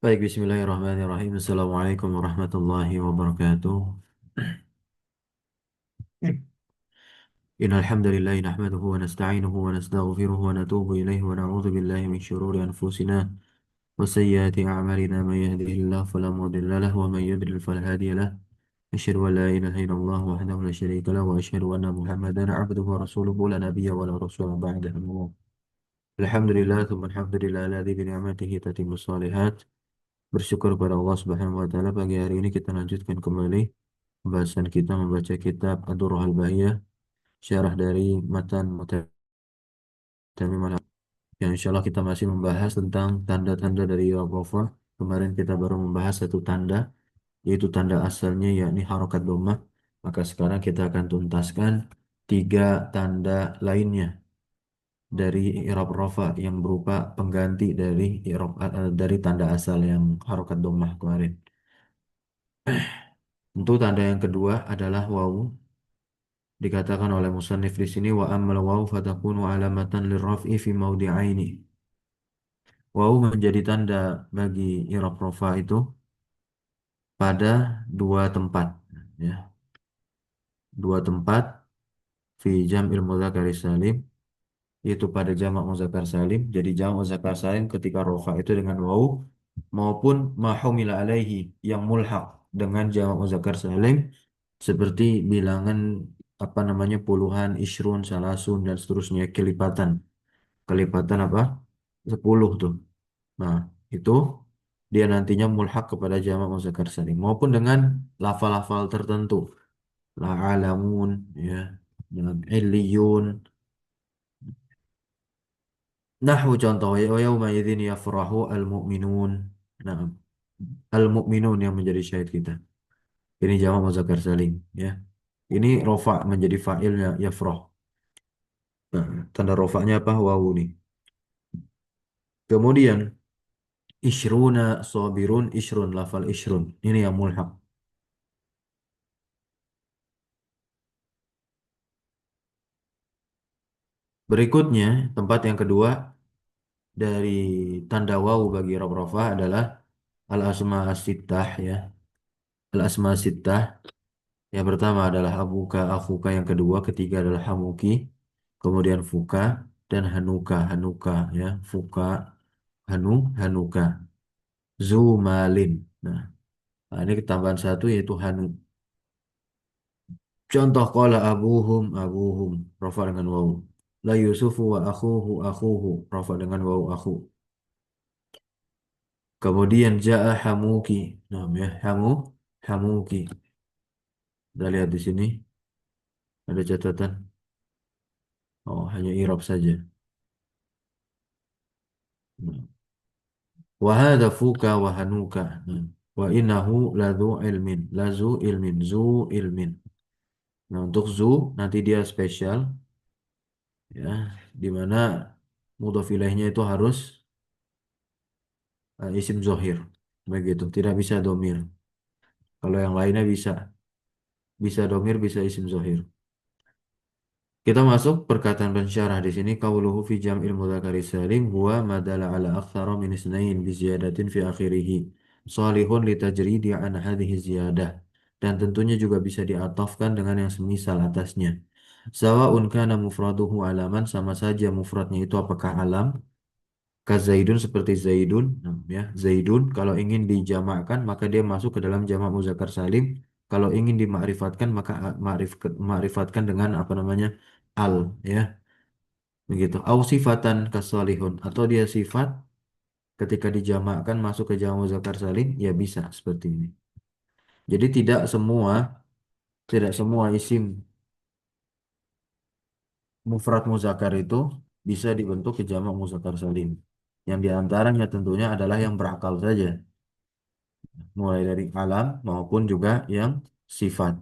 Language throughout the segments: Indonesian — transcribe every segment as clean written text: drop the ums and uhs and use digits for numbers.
Baik, bismillahirrahmanirrahim. Assalamualaikum warahmatullahi wabarakatuh. Innal hamdalillah nahmaduhu wa nasta'inuhu wa nastaghfiruhu wa natubu ilayhi wa na'udzu billahi min shururi anfusina wa sayyiati a'malina man yahdihillahu fala mudilla lahu wa man yudlil fala hadiya lahu. Asyhadu an la ilaha illallah wahdahu la syarika lahu wa asyhadu anna Muhammadan 'abduhu wa rasuluhu la nabiyya wa la rasula ba'dahu. Alhamdulillah, tsumma alhamdulillah alladzi bi ni'matihi tatimmu shalihat. Bersyukur kepada Allah Subhanahu wa taala, pagi hari ini kita lanjutkan kembali pembahasan kita membaca kitab Ad-Durrahul Bahiyah, syarah dari matan Mutamim al, yang insya Allah kita masih membahas tentang tanda-tanda dari Rafa. Kemarin kita baru membahas satu tanda, yaitu tanda asalnya yakni harokat dhammah. Maka sekarang kita akan tuntaskan tiga tanda lainnya dari i'rab rafa yang berupa pengganti dari dari tanda asal yang harokat dhammah kemarin. Untuk tanda yang kedua adalah wawu. Dikatakan oleh musannif di sini wa ammal wawu fatakunu alamatan lirraf'i fi mawdi'aini. Wawu menjadi tanda bagi i'rab rafa itu pada dua tempat, ya. Dua tempat fi jam'il mudzakar salim, yaitu pada jamak muzakkar salim. Jadi jamak muzakkar salim ketika rafa itu dengan wawu, maupun ma humila alaihi yang mulhaq dengan jamak muzakkar salim seperti bilangan apa namanya puluhan, isrun, salasun dan seterusnya, kelipatan. Kelipatan apa? 10 tuh. Nah, itu dia nantinya mulhaq kepada jamak muzakkar salim maupun dengan lafal-lafal tertentu. La alamun, ya, dengan illiyun. Nahwu contoh, wa yauma idzin yafrahu al-mu'minun. Nah, al-mu'minun yang menjadi syahid kita. Ini jamak muzakkar salim, ya. Ini rofa menjadi fa'ilnya yafrah. Nah, tanda rofaknya apa? Wawu nih. Kemudian isyruna sabirun, isyrun, lafal isyrun. Ini yang mulhaq. Berikutnya, tempat yang kedua dari tanda wawu bagi rob rofa adalah al-asma as-sittah, ya. Al-asma as-sittah. Yang pertama adalah abuka, akuka. Yang kedua, ketiga adalah hamuki. Kemudian fuka dan hanuka, hanuka, ya. Fuka, hanu, hanuka. Zumalin. Nah, ini tambahan satu yaitu hanu. Contoh qala abuhum, abuhum, rafa dengan wawu. La Yusufu wa akhuhu, akhuhu, rafa dengan wawu akhu. Kemudian ja'a hamuki. Nah, ya, hamuki. Kita lihat di sini ada catatan. Oh, hanya i'rab saja. Nah, wa hadza fuka wa hanuka. Nah, wa innahu ladzu ilmin, lazu ilmin, zu ilmin. Nah, untuk zu nanti dia spesial, ya, di mana mudhof ilaihnya itu harus isim zohir. Begitu, tidak bisa domir. Kalau yang lainnya bisa. Bisa domir, bisa isim zohir. Kita masuk perkataan pensyarah di sini. Qauluhu fi jam'il mudzakkari salim huwa madala ala aktsara min isnain bi ziyadatin fi akhirih. Salihun li tajridi an hadhihi ziyadah. Dan tentunya juga bisa diatafkan dengan yang semisal atasnya. Sawa'un kana mufraduhu alaman, sama saja mufradnya itu apakah alam. Kazaidun seperti Zaidun, nah, ya, Zaidun kalau ingin dijamakkan maka dia masuk ke dalam jamak muzakkar salim. Kalau ingin dimakrifatkan maka makrifatkan dengan apa namanya al, ya, begitu. Au sifatan kasolihun, atau dia sifat ketika dijamakkan masuk ke jamak muzakkar salim, ya bisa seperti ini. Jadi tidak semua isim mufrad muzakkar itu bisa dibentuk ke jamak muzakkar salim. Yang diantaranya tentunya adalah yang berakal saja, mulai dari alam maupun juga yang sifat.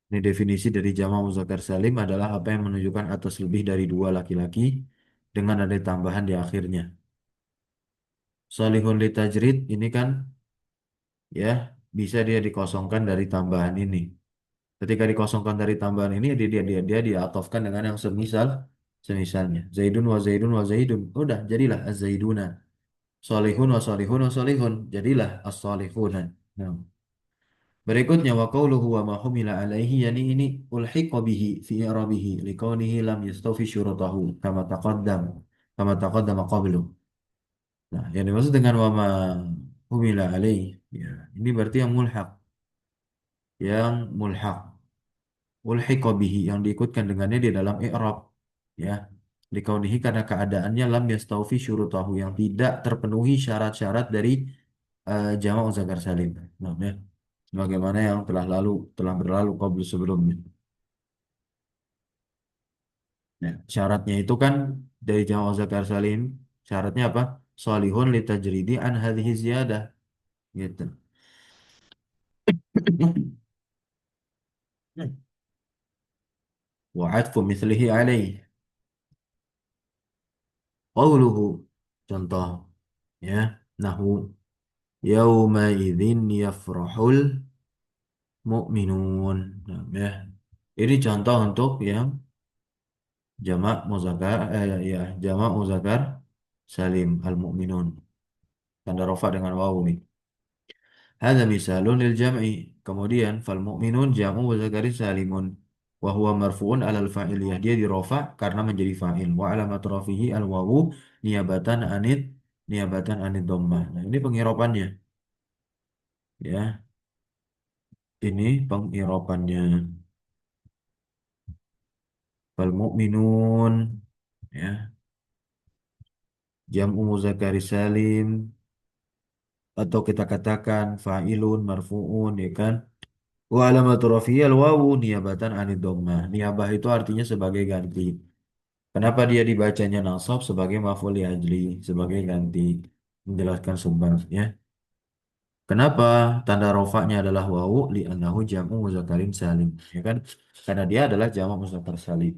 Ini definisi dari jamak muzakkar salim adalah apa yang menunjukkan atas lebih dari dua laki-laki dengan ada tambahan di akhirnya. Solihun litajrid ini kan, ya, bisa dia dikosongkan dari tambahan ini. Ketika dikosongkan dari tambahan ini, dia diatofkan dengan yang semisalnya. Zaidun wa Zaidun wa Zaidun. Udah, jadilah az-Zaiduna. Solihun wa solihun wa solihun. Jadilah as-solihuna. Nah. Berikutnya wa qawluhu wa ma humila alaihi, yani ini ulhiqa bihi fi i'rabihi liqaunihi lam yastawfi syurutahu kama taqaddama qablu. Nah, yang dimaksud dengan wa ma humila alaihi, ya, ini berarti yang mulhaq ulhiqa bihi, yang diikutkan dengannya di dalam i'rab, ya, likaunihi karena keadaannya lam yastawfi syurutahu, yang tidak terpenuhi syarat-syarat dari jamak muzakkar salim. Nah, ya, bagaimana yang telah berlalu qablu sebelumnya. Nah, syaratnya itu kan dari jamak muzakkar salim, syaratnya apa? Shalihun litajridi an hadhihi ziyadah, gitu. Wa atfu mithlihi alaih. Qawluhu, contoh, ya, nahu yauma idzin yafrahul mu'minun. Nah, ya. Ini contoh untuk yang jamak muzakkar, jamak muzakkar salim al mu'minun. Tanda rafa dengan wawu nih. Hadza misalun lil jam'i. Kemudian fal mu'minun jam'u mudzakkarin salimun wa huwa marfu'un 'alal fa'iliyah. Dia dirofa karena menjadi fa'il. Wa 'alamat rafihi al wawu niyabatan anid dhammah. Nah, ini pengiropannya, ya. Ini pengiropannya. Fal mu'minun, ya, jam'u muzakkari salim, atau kita katakan fa'ilun marfu'un, ya kan? Wa alamatu rafi'i al-wawu niyabatan anid dhammah. Niyabah itu artinya sebagai ganti. Kenapa dia dibacanya nasab sebagai maf'ul li ajli, sebagai ganti, menjelaskan sebab, ya. Kenapa tanda rofaknya adalah wawu? Li'annahu jam'u muzakarin salim, ya kan? Karena dia adalah jamak muzakkar salim.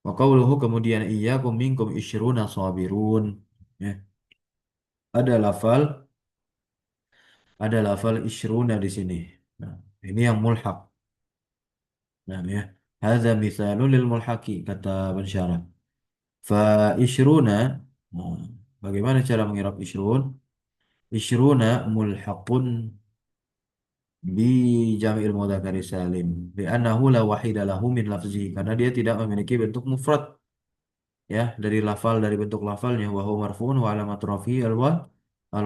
Wa qawluhu, kemudian iyyakum minkum isyruna sabirun, ya. Ada lafal ada lafal isyruna di sini. Nah, ini yang mulhaq. Nah, ya. Hadza mithalun lil mulhaqi, kata pensyarah. Fa isyruna, nah, bagaimana cara mengirab isyrun? Isyruna mulhaqun bi jam'il mudzakkari salim li'annahu la wahida lahu min lafzi, karena dia tidak memiliki bentuk mufrad, ya, dari bentuk lafalnya, wa huwa marfu'un wa alamat rafi al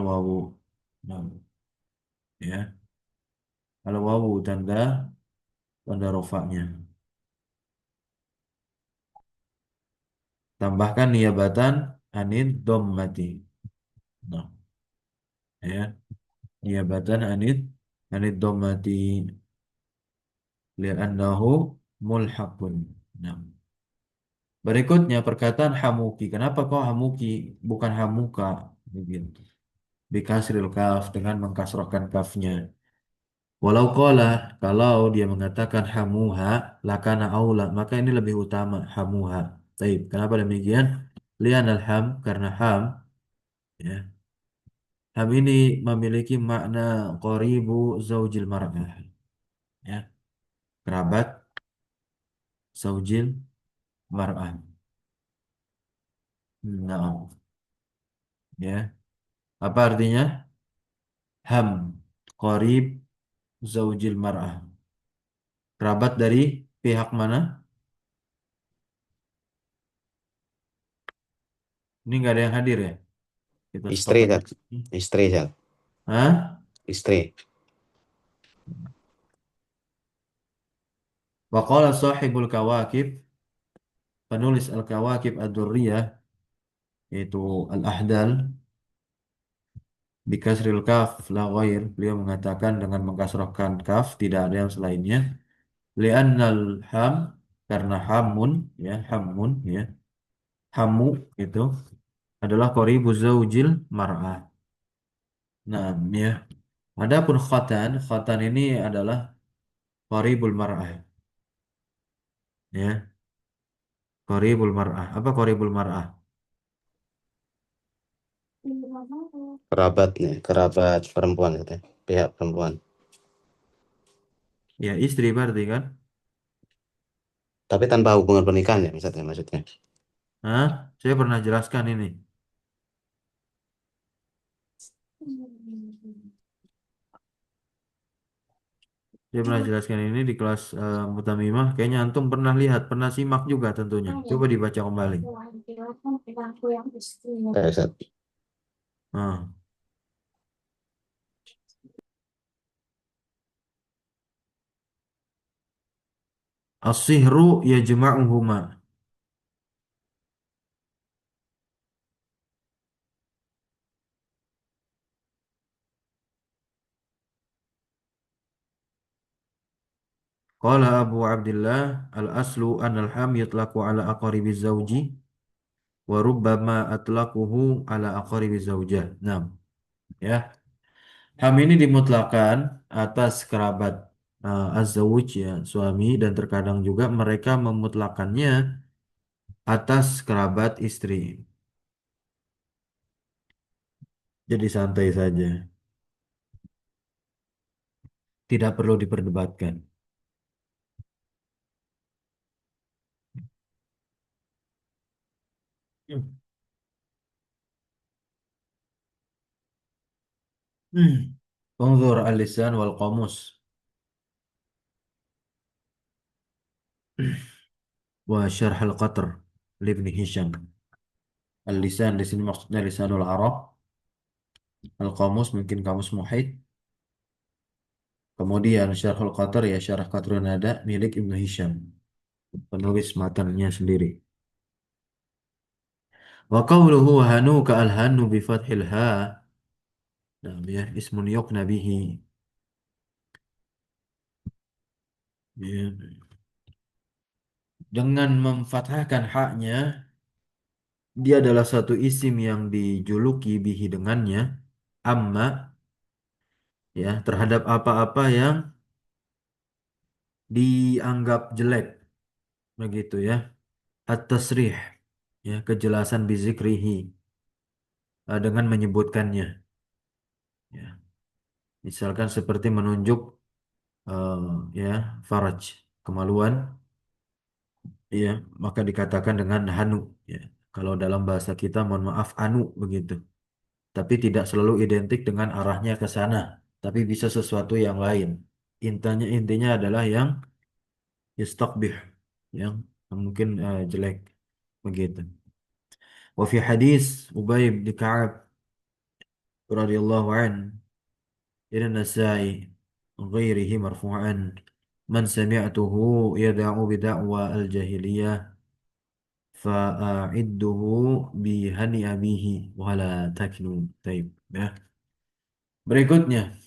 wawu. Nah, ya, al wawu tanda rofaknya. Tambahkan niyabatan anid dhammati. Nah, ya, niyabatan anid dhammati li'annahu mulhaqun. Nah, berikutnya perkataan hamuki. Kenapa kok hamuki bukan hamuka? Begitu. Bikasril kaf, dengan mengkasrahkan kafnya. Walau qala, kalau dia mengatakan hamuha, lakana aula, maka ini lebih utama hamuha. Baik, kenapa demikian? Lianal ham, karena ham, ya. Ham ini memiliki makna qaribu zaujil mar'ah, ya. Kerabat zaujil mar'ah. Nah, ya. Apa artinya? Ham, qarib zaujil mar'ah. Kerabat dari pihak mana? Ini nggak ada yang hadir, ya? Kita stop Istri, aja. Zat. Istri, Zat. Hah? Istri. Waqala sahibul kawakib, penulis al-kawakib ad-durriyah, yaitu al-ahdal, bikasril kaf la ghair. Beliau mengatakan dengan mengkasrahkan kaf, tidak ada yang selainnya. Li'annal ham, karena hamun, ya, hamun, ya. Hamu itu adalah qaribu zaujil mar'ah. Nah, ya. Adapun khatan ini adalah qaribul mar'ah, ya. Qaribul mar'ah. Apa qaribul mar'ah? Kerabat nih, kerabat perempuan gitu ya. Pihak perempuan. Ya, istri berarti kan? Tapi tanpa hubungan pernikahan ya maksudnya. Hah? Saya pernah jelaskan ini. Saya pernah jelaskan ini di kelas Mutamimah. Kayaknya antum pernah lihat, pernah simak juga tentunya. Coba dibaca kembali. Ustaz. Ah. As-sihru yajma'uhuma. Qala Abu Abdullah al-aslu an al-ham yutlaqu ala aqaribiz zawji wa rubbama atlaquhu ala aqaribiz zawjah. Nah, ya. Ham ini dimutlakan atas kerabat az-zawj ya, suami dan terkadang juga mereka memutlakannya atas kerabat istri. Jadi santai saja, tidak perlu diperdebatkan. Hmm. انظر اللسان والقاموس وشرح القطر لابن هشام. Al-lisan di sini maksudnya lisanul Arab. Al-qamus mungkin kamus muhit. Kemudian Syarhul Qatar ya Syarah Qatrun Nada milik Ibnu Hisham, penulis matanya sendiri. Wa qawluhu hanu ka al-hanu bi fathil ha. Nah, ya ismun yuqna bihi. Ya. Dengan memfathahkan haknya, dia adalah satu isim yang dijuluki bihi dengannya, amma ya terhadap apa-apa yang dianggap jelek begitu ya. At-tasrih ya kejelasan bizikrihi dengan menyebutkannya ya. Misalkan seperti menunjuk eh, ya faraj kemaluan ya maka dikatakan dengan hanu ya. Kalau dalam bahasa kita mohon maaf anu begitu. Tapi tidak selalu identik dengan arahnya ke sana, tapi bisa sesuatu yang lain. Intinya adalah yang yastakbih yang mungkin jelek begitu. Wa fi hadis Ubay bin Ka'ab radhiyallahu an ila Nasa'i ghairihi marfu'an man sami'tuhu yad'u bida'wa al-jahiliyah fa'idduhu bihani abihi wala taknu taib ya. Berikutnya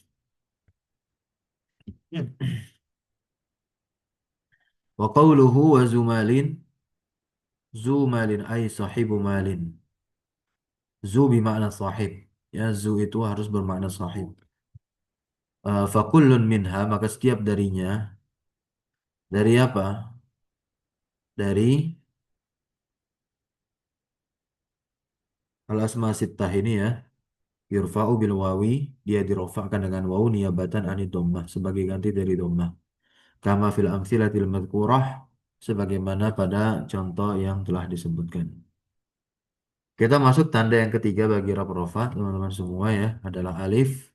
wa qawluhu wa zumalin zu malin ay sahibu malin zu bermakna sahib ya zu itu harus bermakna sahib. Fakullun minha maka setiap darinya dari apa? Dari al-asma sittah ini ya. Yurfa'u bil wawi dia dirofakkan dengan wawu niyabatan anid dhammah sebagai ganti dari dhammah. Kama fil amtsilatil madhkurah sebagaimana pada contoh yang telah disebutkan. Kita masuk tanda yang ketiga bagi rab rofa teman-teman semua ya adalah alif.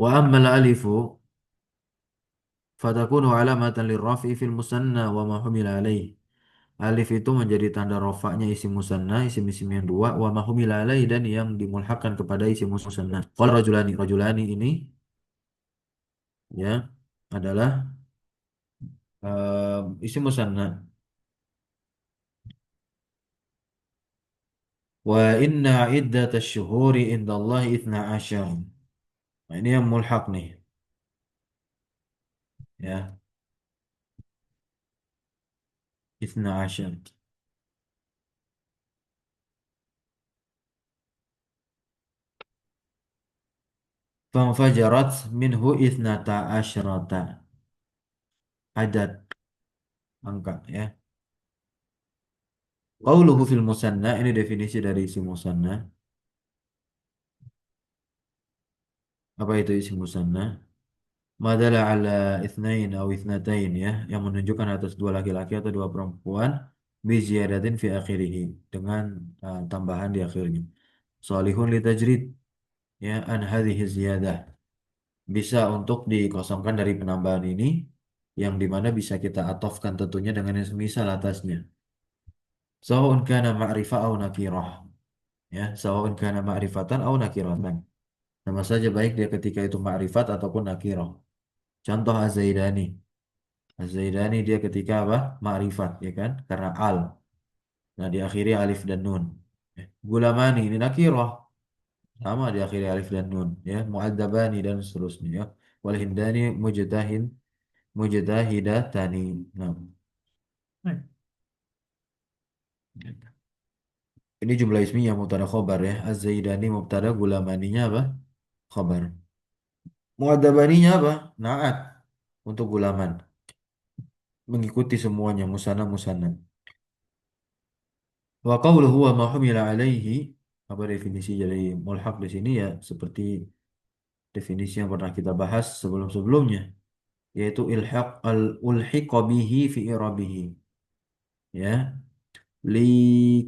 Wa ammal alifu fatakunu alamatan lirraf'i fil musanna wa ma humila alaih. Alif itu menjadi tanda rofaknya isim musanna, isim-isim yang dua, wa ma humila alaih dan yang dimulhakkan kepada isim musanna. Qal rajulani, rajulani ini ya adalah isim musanna. Wa inna iddat asy-syuhuri indallahi 12. Nah, ini yang mulhak nih ya, 12. Fanfajarat minhu ithnata asyrata adad angka ya. Qauluhu fil musanna ini definisi dari isim musanna. Apa itu isim musanna? Madala ala itsnain atau itsnatain ya, yang menunjukkan atas dua laki-laki atau dua perempuan bi ziyadatin fi akhirih dengan tambahan di akhirnya. Salihun li tajrid ya an hadhihi ziyadah. Bisa untuk dikosongkan dari penambahan ini yang dimana bisa kita atofkan tentunya dengan yang semisal atasnya. Sawa'un kana ma'rifah au nakirah ya, sawa'un kana ma'rifatan au nakiratan. Sama saja baik dia ketika itu ma'rifat ataupun nakirah. Contoh Az-Zaidani. Az-Zaidani dia ketika apa? Ma'rifat ya kan? Karena al. Nah, diakhiri alif dan nun. Ya. Gulamani ini nakirah. Sama diakhiri alif dan nun ya. Mu'adzabani dan seterusnya ya. Wal hindani mujtahidatani. Nah, ini jumlah ismiyah mubtada khobar ya. Az-Zaidani mubtada, gulamaninya apa? Khobar. Mu'adzabaninya apa? Naat untuk gulaman. Mengikuti semuanya musanna musanna. Wa qawluhu wa ma humila alaihi, apa definisi dari mulhaq di sini ya seperti definisi yang pernah kita bahas sebelum-sebelumnya, yaitu ilhaq al ulhiqa bihi fi irabihi ya, li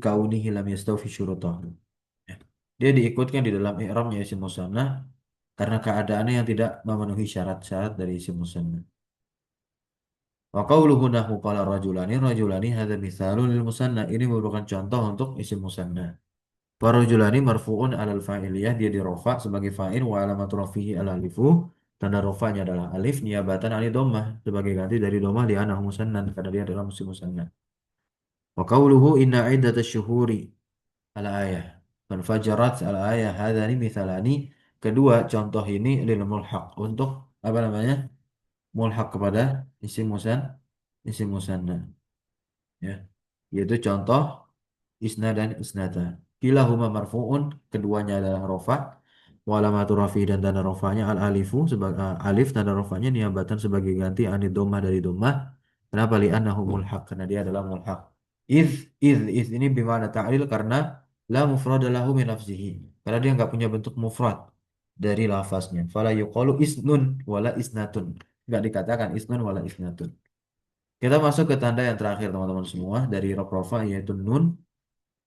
kaunihi lam yastawfi syurutahu ya. Dia diikutkan di dalam i'rabnya isim musanna karena keadaannya yang tidak memenuhi syarat-syarat dari isim musanna. Wa qawluhu nahu qala rajulani hadza mithalun lil musanna, ini merupakan contoh untuk isim musanna. Farajulani marfu'un alal fa'iliyah, dia dirofa sebagai fa'il, wa alamatu rafihi al alifu, tanda rofanya adalah alif niabatan ani dhammah, sebagai ganti dari dhammah di anah musannan karena dia adalah musim musanna. Wa qawluhu inna iddatash syuhuri al ayah fanfajarat al ayah hadzani mithalani, kedua contoh ini lil mulhaq untuk apa namanya? Mulhaq kepada isim isim musanna ya. Yaitu contoh isna dan isnata. Kilahuma marfu'un, keduanya adalah rofa. Wa alamatu rafi, dan tanda rofanya al alifu sebagai alif, tanda rofanya niabatan sebagai ganti anid domah dari domah. Kenapa? Li'annahu mulhaq, karena dia adalah mulhaq. Iz iz ini bimana ta'lil karena la mufrada lahu min lafzihi. Karena dia nggak punya bentuk mufrad dari lafaznya. Fala yuqalu isnun wala isnatun. Nggak dikatakan isnun wala isnatun. Kita masuk ke tanda yang terakhir teman-teman semua dari rof rofa, yaitu nun.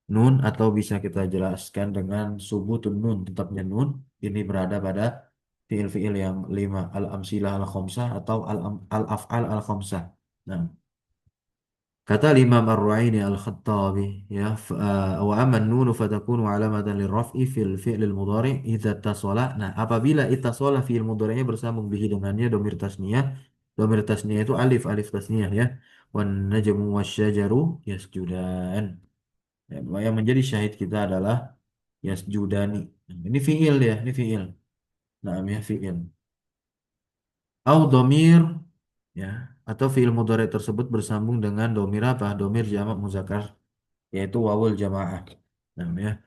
Nun atau bisa kita jelaskan dengan subutun nun, tetapnya nun ini berada pada fiil-fiil yang lima, al-amsilah al-khamsah atau al-af'al al-khamsah. Nah, kata Imam Ar-Ru'aini Al-Khattabi ya, wa amma nunu fatakunu alamatan lirraf'i fil fi'lil mudhari' idza tasala. Nah, apabila ittasala fi'il mudhari'nya bersambung bihi dengannya domir tasniyah. Domir tasniyah itu alif, alif tasniyah ya. Wan najmu wasyajaru yasjudan. Ya, yang menjadi syahid kita adalah yasjudani. Ini fiil ya, ini fiil. Nah, ya fiil. Au domir ya, atau fiil mudhari tersebut bersambung dengan domir apa? Domir jamak muzakkar, yaitu wawul jamaah. Nah, ya.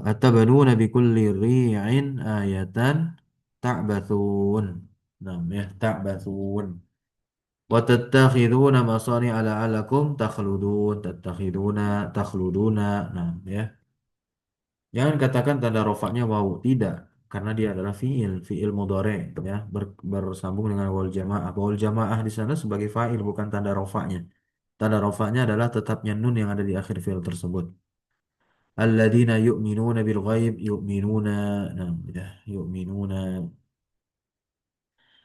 Atabanuna bikulli ri'in ayatan ta'bathun. Nah, ya ta'bathun. Wa tattakhiduna masani'a la'allakum takhludun. Tattakhiduna takhluduna. Nah, ya. Jangan katakan tanda rofaknya wawu, tidak, karena dia adalah fiil mudhari ya, bersambung dengan wal jamaah. Wal jamaah di sana sebagai fa'il bukan tanda rofaknya. Tanda rofaknya adalah tetapnya nun yang ada di akhir fiil tersebut. Alladzina yu'minuna bil ghaib yu'minuna, nah, ya, yu'minuna.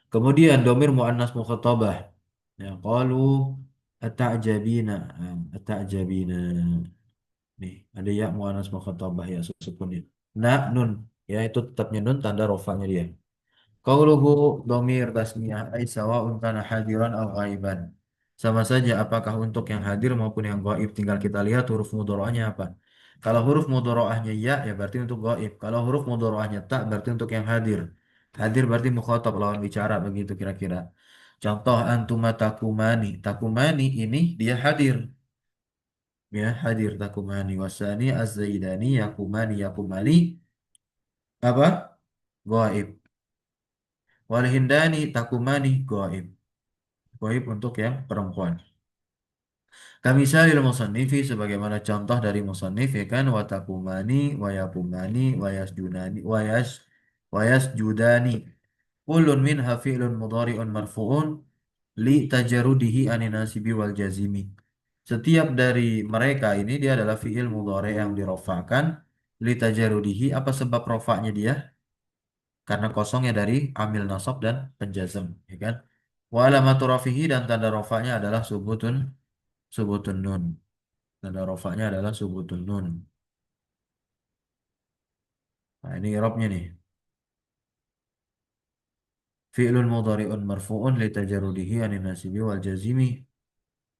Kemudian domir muannas mukhatabah. Ya, qalu ata'jabina, ata'jabina. Nih, ada ya muannas mukhatabah ya sukunnya. Nah, nun ya itu tetapnya nun tanda rofanya dia. Qauluhu dhamir tasniyah ai sawa'un kana hadiran aw ghaiban. Sama saja apakah untuk yang hadir maupun yang gaib, tinggal kita lihat huruf mudharaahnya apa. Kalau huruf mudharaahnya ya, ya berarti untuk gaib. Kalau huruf mudharaahnya ta, berarti untuk yang hadir. Hadir berarti mukhatab, lawan bicara, begitu kira-kira. Contoh antuma takumani. Takumani ini dia hadir. Ya, hadir takumani wasani az-zaidani yakumani yakumali apa? Gaib. Wal hindani takumani gaib. Gaib untuk yang perempuan. Kami salil musannifi, sebagaimana contoh dari musannif ya kan, watakumani wayapumani wayasjudani wayasjudani. Kullun minha fi'lun mudhari'un marfu'un li tajarudihi anin nasibi wal jazimi. Setiap dari mereka ini dia adalah fi'il mudhari yang dirofakkan li tajarudihi. Apa sebab rofaknya dia? Karena kosongnya dari amil nasab dan penjazm, ya kan? Wa alamatu rafihi dan tanda rofaknya adalah subutun nun. Tanda rofaknya adalah subutun nun. Nah, ini i'rabnya nih. Fi'lun mudhari'un marfu'un li tajarrudihi anin nasibi wal jazimi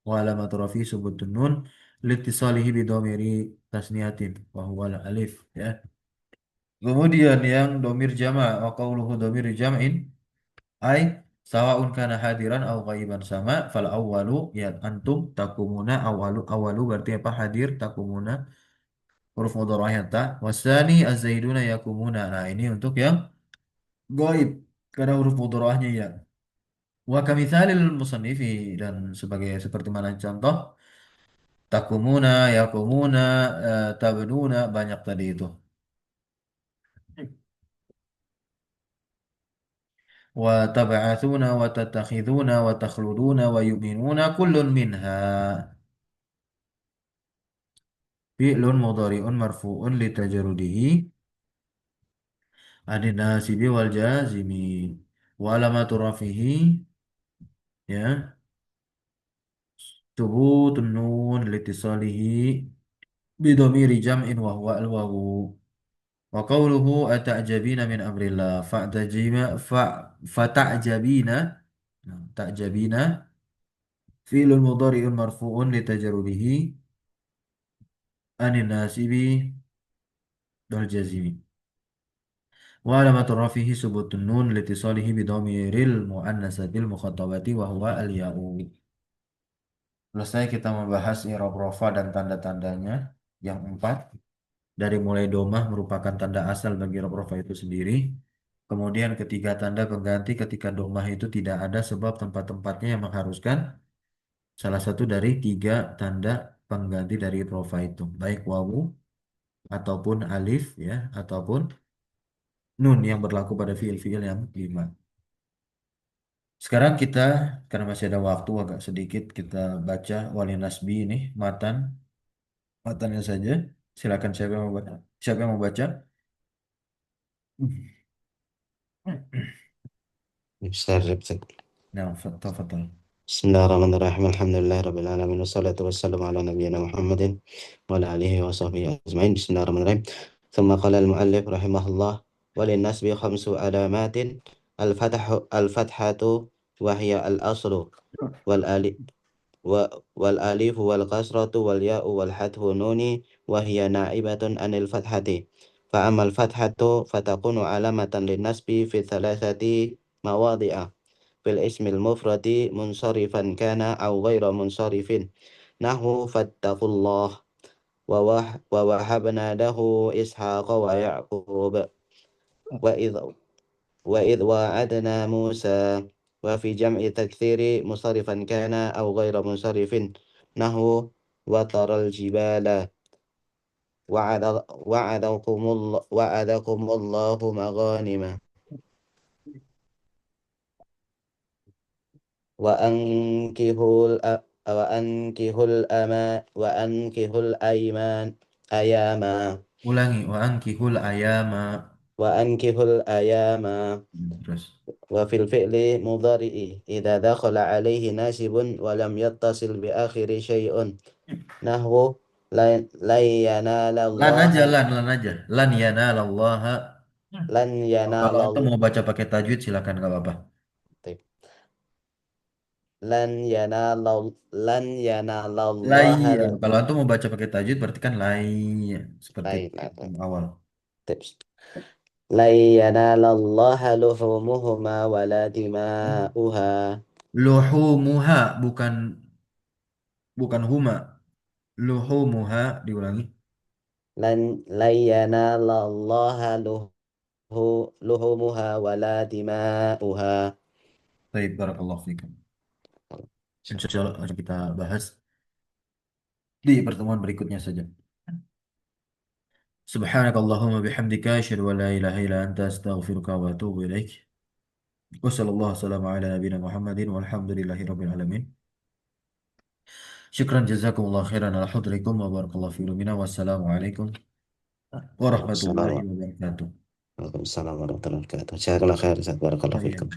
wa alamatu rafihi subutun nun litisalihi bidhamiri tasniyatin wa huwa alif, ya. Kemudian yang domir jama' wa qawluhu domir jam'in ay sawa'un kana hadiran aw ghaiban sama fal awwalu ya antum takumuna awalu berarti apa, hadir takumuna huruf mudhara'nya ta wasani az-zaiduna yakumuna. Nah, ini untuk yang gaib karena huruf mudhara'nya ya. Wa kamithalil musannifi dan sebagai seperti mana contoh takumuna yakumuna tabnuna banyak tadi itu. Wa tab'atsuna wa tattakhiduna wa takhluduna wa yu'minuna kullun minha fi'lun mudhari'un marfu'un li tajarrudihi adin nasibi wal jazimi wa alamatu rafihi, ya, thubutun nun litisalihi bidhamiri jam'in wa huwa al-wawu. Wa qawluhu ata'jabina min amrillah fata'jabina. Nah, ta'jabina fi'lun mudhari'un marfu'un li tajarrudihi anin nasibi wal jazimi wa alamatu rafihi subutun nun litisalihi bidhamiril muannasatil mukhatabati wa huwa al-ya'u. Selesai kita membahas i'rab rafa dan tanda-tandanya yang empat. Dari mulai domah merupakan tanda asal bagi i'rab rafa itu sendiri. Kemudian ketiga tanda pengganti ketika domah itu tidak ada sebab tempat-tempatnya yang mengharuskan salah satu dari tiga tanda pengganti dari i'rab rafa itu. Baik wawu ataupun alif, ya, ataupun nun yang berlaku pada fiil-fiil yang lima. Sekarang kita, karena masih ada waktu agak sedikit, kita baca wali nasbi ini, matannya saja. Silakan siapa yang mau baca? Siapa yang mau baca? Ustaz, Ustaz. Nah, tafadhal. بسم الله الرحمن الرحيم الحمد لله رب العالمين والصلاة والسلام على نبينا محمد وعلى آله وصحبه أجمعين بسم الله الرحمن الرحيم ثم قال المؤلف رحمه الله وللنسب خمس علامات الفتحة وهي الأصل والآلف والألف والكسرة والياء والحذف نون وهي نائبة عن الفتحة فأما الفتحة فتكون علامة للنسب في ثلاثة مواضع في الاسم المفرد منصرفا كان أو غير منصرف نحو فاتقوا الله ووهبنا له إسحاق ويعقوب وإذ وإذ وعدنا موسى وفي جمع تكثير منصرفا كان أو غير منصرف نحو وترى الجبال وعدكم الله مغانم وأنكحوا الأيمان أياما Ulangi wa ankihul ayama. وأنكحوا الأيام Terus. وفي الفعل مضارع إذا دخل عليه ناسب ولم يتصل بآخر شيء نحو لن ينال Lan الله aja, lan aja. Lan yanalallaha. لن ينال Kalau antum mau baca pakai tajwid silakan, nggak apa-apa. طيب. لن ينال الله Lai. Kalau antum mau baca pakai tajwid berarti kan lai, seperti طيب. طيب. awal. طيب. لن ينال الله لحومهما ولا دماؤها Luhumuha bukan bukan huma. Luhumuha diulangi. لن ينال الله لحومها ولا دماؤها. Baik, barakallahu fikum. Insya Allah akan kita bahas di pertemuan berikutnya saja. Subhanakallahumma bihamdika asyhadu an la ilaha illa anta astaghfiruka wa atubu ilaik. Wassallallahu wassalamu ala nabiyina Muhammadin walhamdulillahi rabbil alamin. Syukran jazakumullah khairan ala hudrikum wa barakallahu fi lumina. Wassalamualaikum warahmatullahi Waalaikumsalam wabarakatuh. Waalaikumsalam warahmatullahi wabarakatuh. Jazakallah khair, Ustaz. Barakallahu Oh iya. fikum.